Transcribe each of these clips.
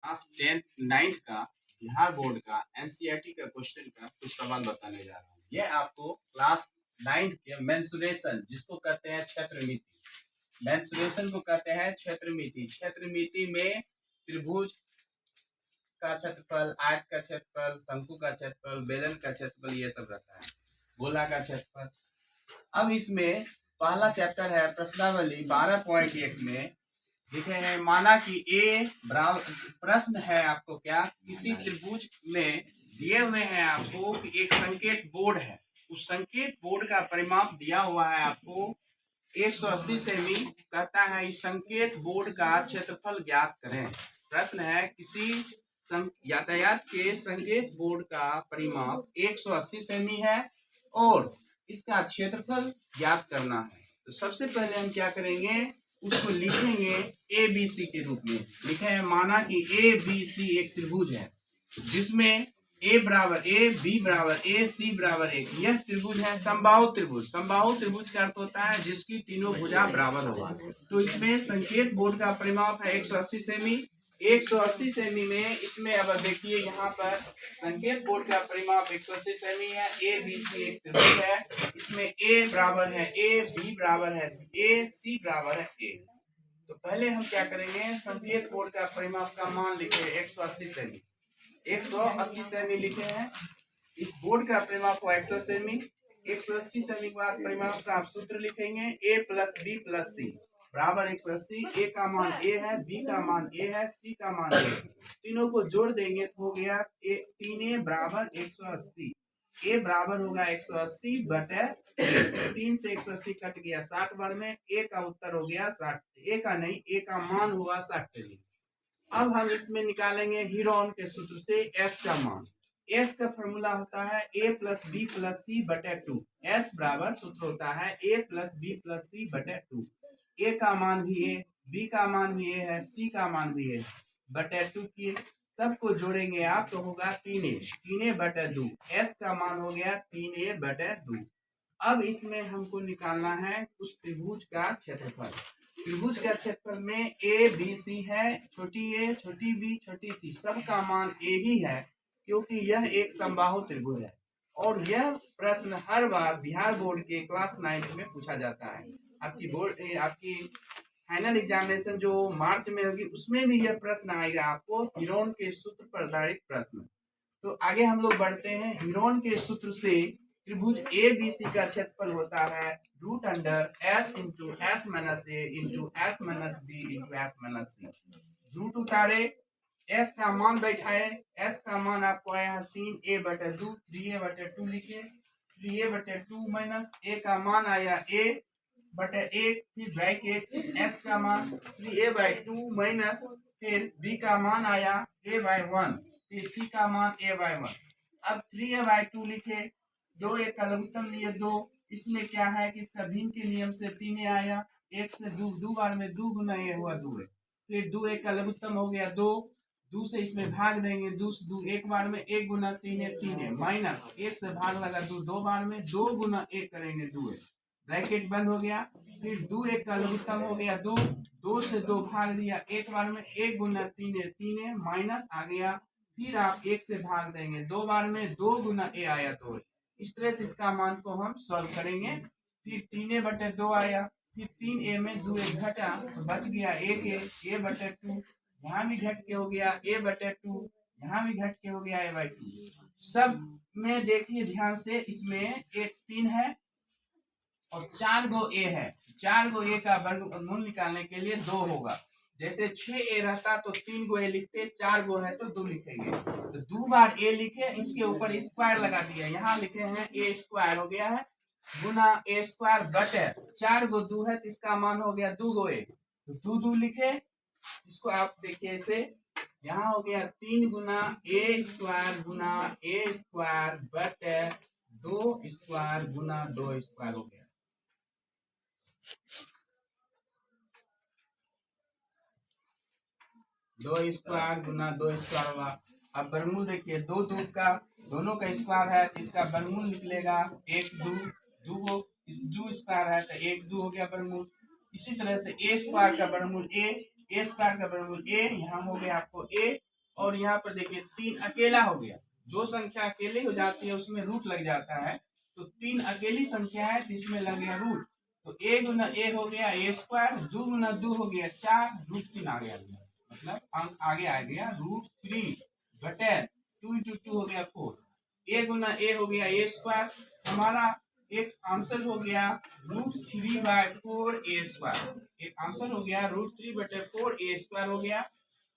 Class 10th 9th का Bihar board का NCERT का क्वेश्चन का कुछ सवाल बताने जा रहा हूँ। ये आपको क्लास 9th के मेंसुरेशन जिसको कहते हैं क्षेत्रमिति, मेंसुरेशन को कहते हैं क्षेत्रमिति। क्षेत्रमिति में त्रिभुज का क्षेत्रफल, आयत का क्षेत्रफल, शंकु का क्षेत्रफल, बेलन का क्षेत्रफल, ये सब रहता है, गोला का क्षेत्रफल। अब इसमें पहला चैप्टर है प्रश्नावली 12.1 में लिखे हैं, माना कि ए बराबर, प्रश्न है आपको क्या, किसी त्रिभुज में दिए हुए हैं आपको कि एक संकेत बोर्ड है, उस संकेत बोर्ड का परिमाप दिया हुआ है आपको 180 सेमी, कहता है इस संकेत बोर्ड का क्षेत्रफल ज्ञात करें। प्रश्न है किसी यातायात के संकेत बोर्ड का परिमाप 180 सेमी है और इसका क्षेत्रफल ज्ञात करना है। तो सबसे पहले हम क्या करेंगे, उसको लिखेंगे ए बी सी के रूप में। लिखे हैं, माना कि ए बी सी एक त्रिभुज है जिसमें ए बराबर ए, बी बराबर ए, सी बराबर ए। यह त्रिभुज है समबाहु त्रिभुज। समबाहु त्रिभुज का अर्थ होता है जिसकी तीनों भुजा बराबर होगा। तो इसमें संकेत बोर्ड का परिमाप है 180 सेमी। 180 सेमी में इसमें अब देखिए यहाँ पर संकेत बोर्ड का परिमाप 180 सेमी है। ए बी सी एक त्रिभुज है, इसमें ए बराबर है ए, बी बराबर है ए, सी बराबर है ए। तो पहले हम क्या करेंगे, संकेत बोर्ड का परिमाप का मान लिखे 180 सेमी। 180 सेमी लिखे हैं, इस बोर्ड का परिमाप हुआ 180 सेमी। 180 सेमी के बाद परिमाप का आप सूत्र लिखेंगे, ए प्लस बी प्लस सी बराबर 180। ए का मान ए है, बी का मान ए है, सी का मान ए। तीनों को जोड़ देंगे तो हो गया 3a बराबर 180। ए बराबर होगा 180 बटे 3 से 180 कट गया 60 बार में। ए का उत्तर हो गया 60, ए का नहीं, ए का मान हुआ 60 सेमी। अब हम इसमें निकालेंगे हीरोन के सूत्र से एस का मान। एस का फॉर्मूला होता है ए प्लस बी प्लस सी बटे 2। एस बराबर सूत्र होता है ए प्लस बी प्लस सी बटे 2। ए का मान भी ए, बी का मान भी ए है, सी का मान भी ए बटे 2 की सबको जोड़ेंगे आप तो होगा 3a बटे 2। एस का मान हो गया 3a बटे 2। अब इसमें हमको निकालना है उस त्रिभुज का क्षेत्रफल। त्रिभुज का क्षेत्रफल में ए बी सी है, छोटी ए छोटी बी छोटी सी, सबका मान ए ही है क्योंकि यह एक समबाहु त्रिभुज है। और यह प्रश्न हर बार बिहार बोर्ड के क्लास 9 में पूछा जाता है। आपकी फाइनल एग्जामिनेशन जो मार्च में होगी उसमें भी यह प्रश्न आएगा आपको, हीरोन के सूत्र पर आधारित प्रश्न। तो आगे हम लोग बढ़ते हैं। हीरोन के सूत्र से त्रिभुज ए बी सी का क्षेत्रफल होता है root under S into S minus A into S minus B into S minus C. Root उतारे, एस का मान बैठाए, एस का मान आपको आया है 3a बटे 2, 3a बटे 2 लिखे, 3a बटे 2 माइनस ए का मान आया a बटे 1, फिर ब्रैकेट एस का मान 3a बाई 2 माइनस फिर b का मान आया a बाई 1, फिर c का मान a बाई 1। अब 3a बाई 2 लिखे, 2 एक का लघुत्तम लिए 2, इसमें क्या है कि इसका भिन्न के नियम से 3a आया, 1 से 2 बार में 2 गुना ए हुआ 2 है, फिर 2 एक का लघुत्तम हो गया 2, 2 से इसमें भाग देंगे, 2 से 2 एक बार में 1 गुना 3 है माइनस 1 से भाग लगा 2 बार में 2 गुना 1 करेंगे 2 है, ब्रैकेट बंद हो गया। फिर 2 एक का लघुत्तम हो गया 2, 2 से 2 भाग दिया एक बार में 1 गुना 3 है माइनस आ गया, फिर आप 1 से भाग देंगे 2 बार में 2 गुना ए आया 2। इस तरह से इसका मान को हम सॉल्व करेंगे। फिर 3a बटे 2 आया, फिर 3a में 2 एक घटा तो बच गया 1a, a बटे 2, यहाँ भी घट के हो गया a बटे 2, यहाँ भी घट के हो गया a बाई 2। सब में देखिए ध्यान से, इसमें एक 3 है और 4 गो ए है, 4 गो ए का वर्गमूल निकालने के लिए 2 होगा। जैसे 6a रहता तो 3 गो ए लिखते, 4 गो है तो 2 लिखेंगे, तो 2 बार ए लिखे, इसके ऊपर स्क्वायर लगा दिया, यहाँ लिखे हैं ए स्क्वायर हो गया है गुना ए स्क्वायर बटे 4 गो 2 है तो इसका मान हो गया 2 गो ए, तो 2 2 लिखे। इसको आप देखिए इसे, यहाँ हो गया 3 गुना ए स्क्वायर बटे 2 स्क्वायर गुना 2 स्क्वायर हो गया। 2 स्क्वायर गुना 2 स्क्वायर होगा। अब वर्गमूल देखिए, 2 2 का दोनों का स्क्वायर है तो इसका वर्गमूल निकलेगा 1 2, 2 स्क्वायर है तो 1 2 हो गया वर्गमूल। इसी तरह से ए स्क्वायर का वर्गमूल ए स्क्वायर का वर्गमूल ए, यहाँ हो गया आपको ए और यहाँ पर देखिए 3 अकेला हो गया। जो संख्या अकेले हो जाती है उसमें रूट लग जाता है, तो 3 अकेली संख्या है तो इसमें लग गया रूट। तो a गुना a हो गया a स्क्वायर, 2 गुना 2 हो गया 4, √3 आ गया, मतलब अंक आगे आ गया √3 बटे 2 इंटू 2 हो गया 4। a गुना a हो गया a स्क्वायर, हमारा एक आंसर हो गया √3/4 a स्क्वायर। एक आंसर हो गया √3/4 a स्क्वायर हो गया,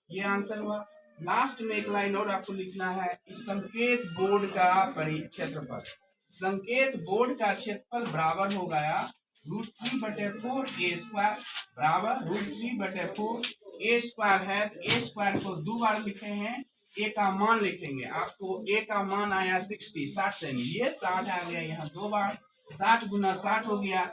ये आंसर हुआ। लास्ट में एक लाइन और आपको लिखना है, इस संकेत बोर्ड का क्षेत्रफल। संकेत बोर्ड का क्षेत्रफल बराबर हो गया √3/4 a स्क्वायर बराबर √3/4 a स्क्वायर है, तो a स्क्वायर को 2 बार लिखे हैं, a का मान लिखेंगे। आपको a का मान आया 60 से ये 60 आ गया, यहाँ 2 बार 60 गुना 60 हो गया,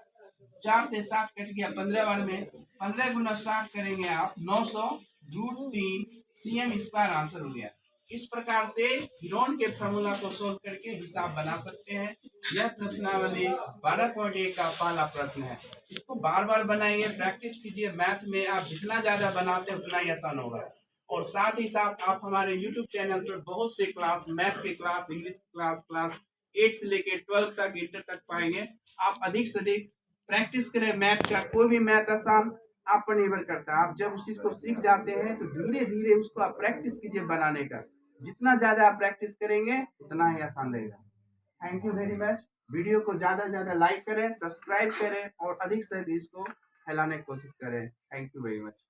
4 से 7 कट गया 15 बार में, 15 गुना 60 करेंगे आप 900 √3 cm स्क्वायर आंसर हो गया। इस प्रकार से हीरोन के फॉर्मूला को सोल्व करके हिसाब बना सकते हैं। यह प्रश्नावली 12.1 का पहला प्रश्न है। इसको बार बार बनाइए, प्रैक्टिस कीजिए। मैथ में आप जितना ज्यादा बनाते हैं उतना ही आसान होगा। और साथ ही साथ आप हमारे YouTube चैनल पर बहुत से क्लास, मैथ के क्लास, इंग्लिश क्लास, क्लास 8 से लेकर 12 तक, इंटर तक पाएंगे। आप अधिक से अधिक प्रैक्टिस करें मैथ का। कोई भी मैथ आसान आप पर निर्भर करता है। आप जब उस चीज को सीख जाते हैं तो धीरे धीरे उसको आप प्रैक्टिस कीजिए बनाने का। जितना ज्यादा आप प्रैक्टिस करेंगे उतना ही आसान रहेगा। Thank you very much. Video को ज्यादा से ज्यादा लाइक करें, सब्सक्राइब करें और अधिक से अधिक इसको फैलाने की कोशिश करें। Thank you very much.